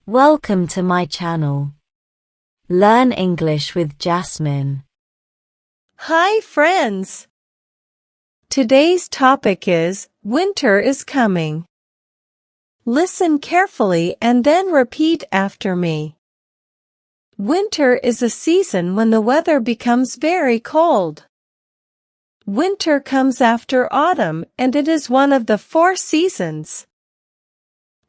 Welcome to my channel. Learn English with Jasmine. Hi friends! Today's topic is, winter is coming. Listen carefully and then repeat after me. Winter is a season when the weather becomes very cold. Winter comes after autumn and it is one of the 4 seasons.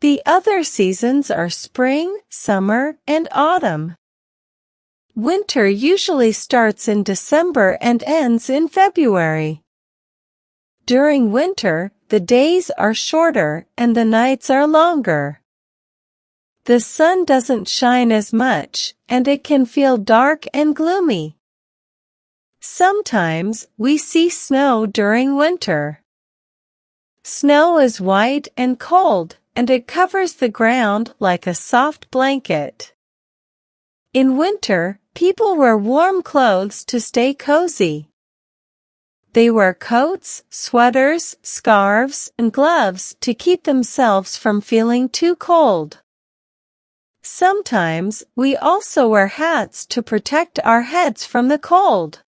The other seasons are spring, summer, and autumn. Winter usually starts in December and ends in February. During winter, the days are shorter and the nights are longer. The sun doesn't shine as much, and it can feel dark and gloomy. Sometimes we see snow during winter. Snow is white and cold, and it covers the ground like a soft blanket. In winter, people wear warm clothes to stay cozy. They wear coats, sweaters, scarves, and gloves to keep themselves from feeling too cold. Sometimes we also wear hats to protect our heads from the cold.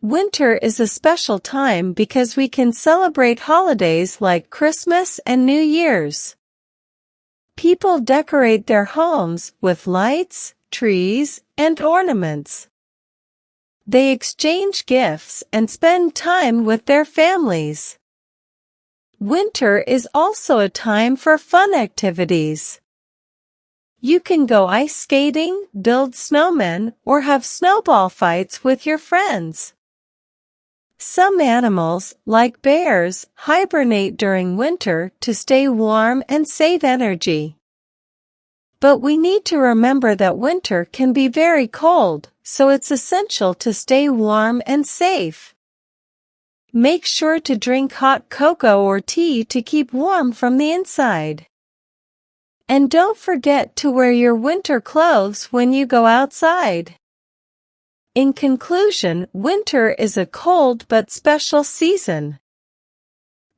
Winter is a special time because we can celebrate holidays like Christmas and New Year's. People decorate their homes with lights, trees, and ornaments. They exchange gifts and spend time with their families. Winter is also a time for fun activities. You can go ice skating, build snowmen, or have snowball fights with your friends. Some animals, like bears, hibernate during winter to stay warm and save energy. But we need to remember that winter can be very cold, so it's essential to stay warm and safe. Make sure to drink hot cocoa or tea to keep warm from the inside. And don't forget to wear your winter clothes when you go outside. In conclusion, winter is a cold but special season.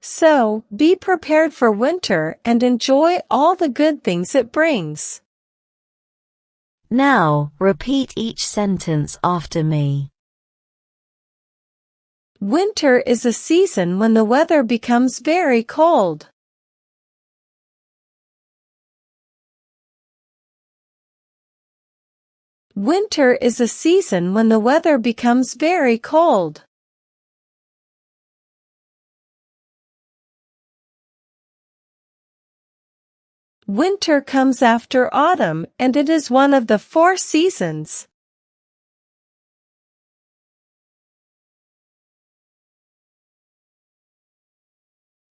So, be prepared for winter and enjoy all the good things it brings. Now, repeat each sentence after me. Winter is a season when the weather becomes very cold. Winter is a season when the weather becomes very cold. Winter comes after autumn and it is one of the 4 seasons.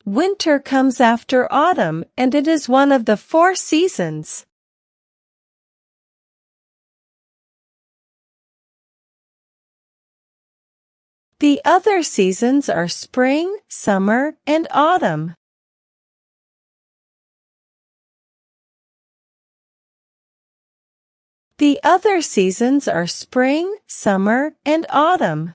Winter comes after autumn and it is one of the 4 seasons. The other seasons are spring, summer, and autumn. The other seasons are spring, summer, and autumn.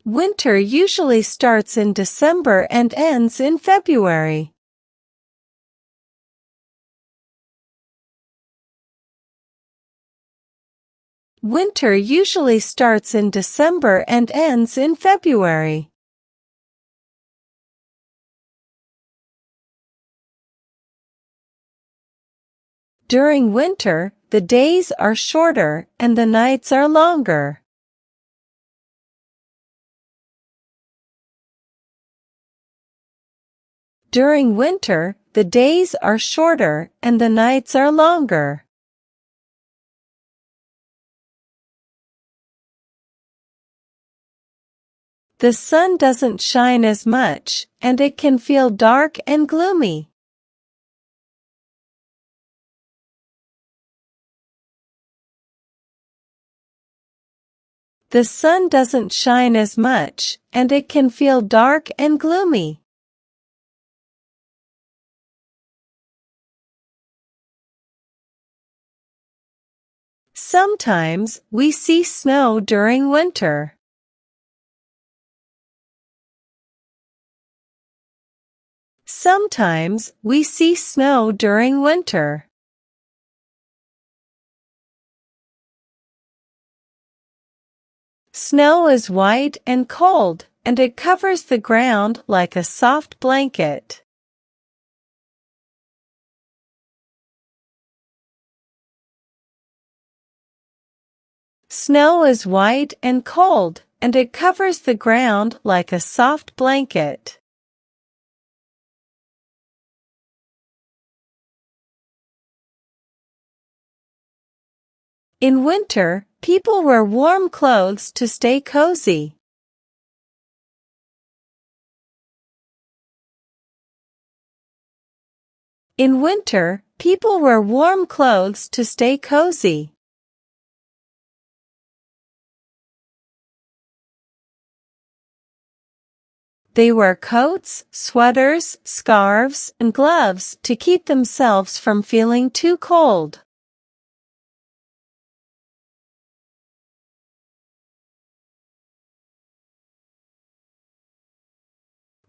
Winter usually starts in December and ends in February. Winter usually starts in December and ends in February. During winter, the days are shorter and the nights are longer. During winter, the days are shorter and the nights are longer. The sun doesn't shine as much, and it can feel dark and gloomy. The sun doesn't shine as much, and it can feel dark and gloomy. Sometimes we see snow during winter. Sometimes we see snow during winter. Snow is white and cold, and it covers the ground like a soft blanket. Snow is white and cold, and it covers the ground like a soft blanket. In winter, people wear warm clothes to stay cozy. In winter, people wear warm clothes to stay cozy. They wear coats, sweaters, scarves, and gloves to keep themselves from feeling too cold.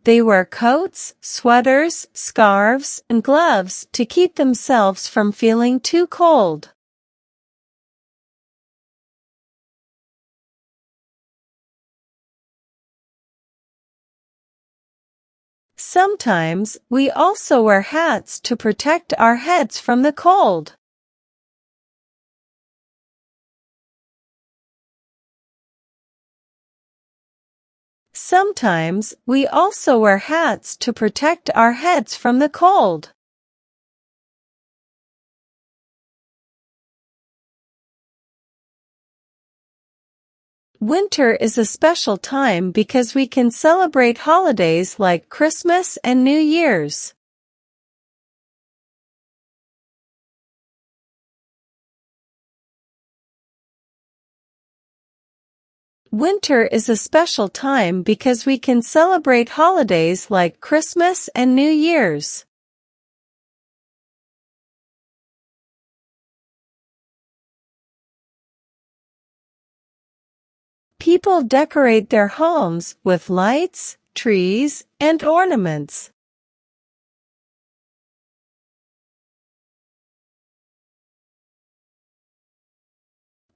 They wear coats, sweaters, scarves, and gloves to keep themselves from feeling too cold. Sometimes we also wear hats to protect our heads from the cold. Sometimes we also wear hats to protect our heads from the cold. Winter is a special time because we can celebrate holidays like Christmas and New Year's. Winter is a special time because we can celebrate holidays like Christmas and New Year's. People decorate their homes with lights, trees, and ornaments.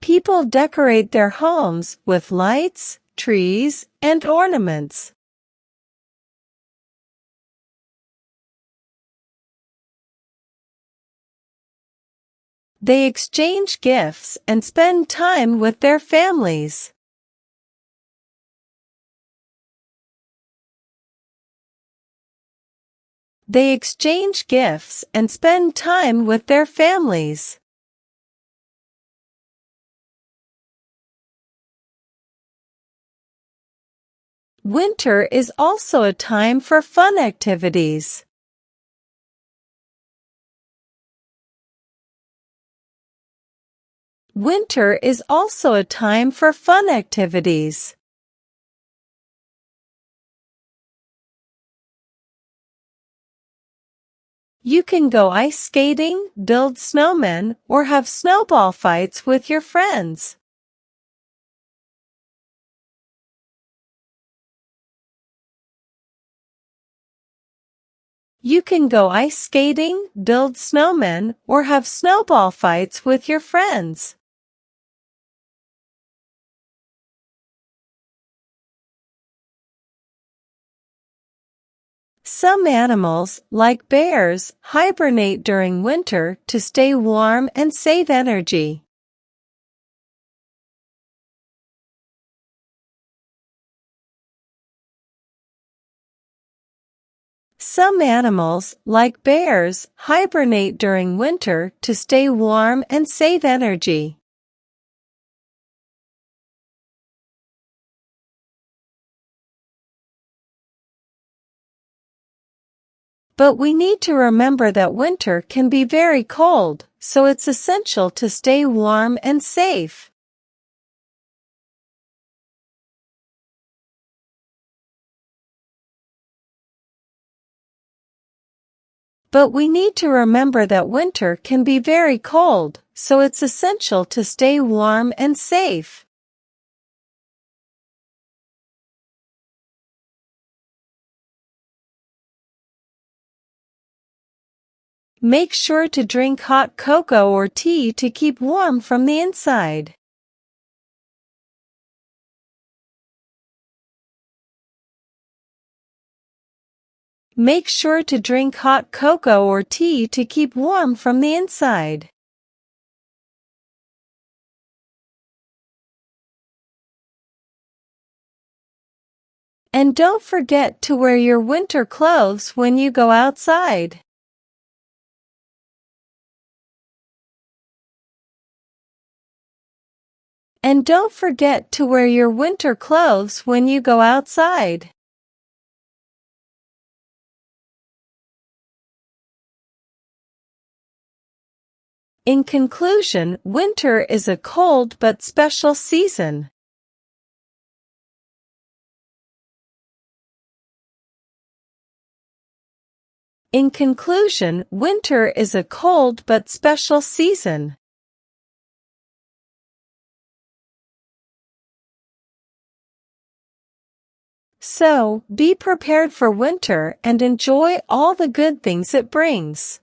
People decorate their homes with lights, trees, and ornaments. They exchange gifts and spend time with their families. They exchange gifts and spend time with their families. Winter is also a time for fun activities. Winter is also a time for fun activities. You can go ice skating, build snowmen, or have snowball fights with your friends. You can go ice skating, build snowmen, or have snowball fights with your friends. Some animals, like bears, hibernate during winter to stay warm and save energy. Some animals, like bears, hibernate during winter to stay warm and save energy. But we need to remember that winter can be very cold, so it's essential to stay warm and safe. But we need to remember that winter can be very cold, so it's essential to stay warm and safe. Make sure to drink hot cocoa or tea to keep warm from the inside. Make sure to drink hot cocoa or tea to keep warm from the inside. And don't forget to wear your winter clothes when you go outside. And don't forget to wear your winter clothes when you go outside. In conclusion, winter is a cold but special season. In conclusion, winter is a cold but special season. So, be prepared for winter and enjoy all the good things it brings.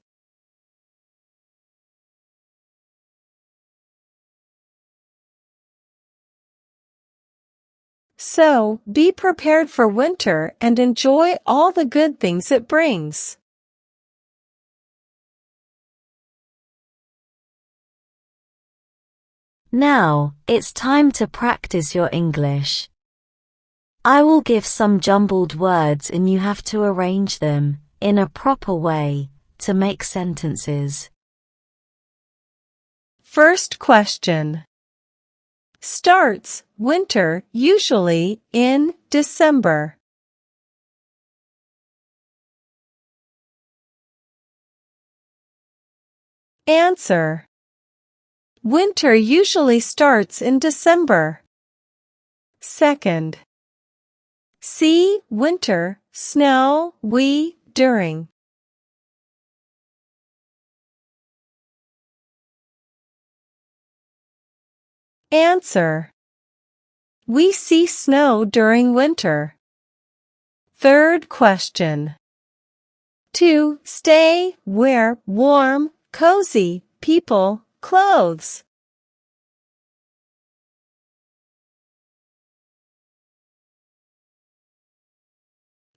So, be prepared for winter and enjoy all the good things it brings. Now, it's time to practice your English. I will give some jumbled words and you have to arrange them, in a proper way, to make sentences. First question. Starts winter usually in December. Answer. Winter usually starts in December. Second. See winter, snow, during. Answer. We see snow during winter. Third question. To stay, wear warm, cozy, people, clothes.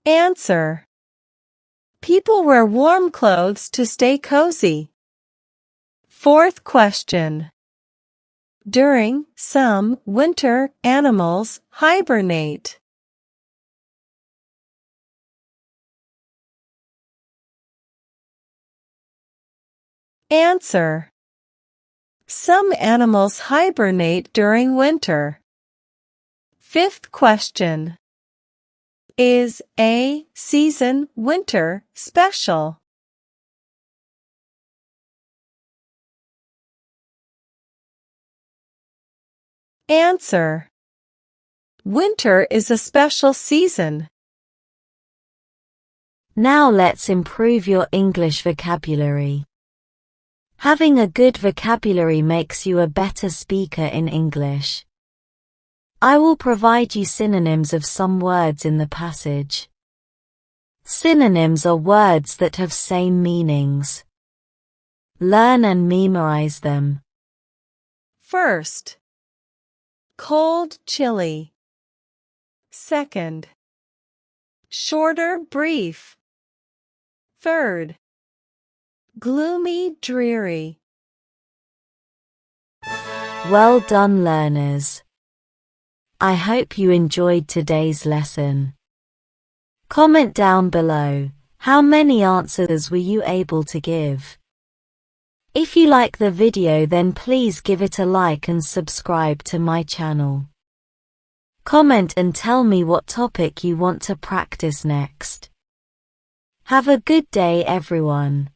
Answer. People wear warm clothes to stay cozy. Fourth question. During some winter animals hibernate. Answer. Some animals hibernate during winter. Fifth question. Is a season winter special? Answer. Winter is a special season. Now let's improve your English vocabulary. Having a good vocabulary makes you a better speaker in English. I will provide you synonyms of some words in the passage. Synonyms are words that have same meanings. Learn and memorize them. First. Cold, chilly. Second. Shorter, brief. Third. Gloomy, dreary. Well done, learners. I hope you enjoyed today's lesson. Comment down below, how many answers were you able to give? If you like the video, then please give it a like and subscribe to my channel. Comment and tell me what topic you want to practice next. Have a good day, everyone.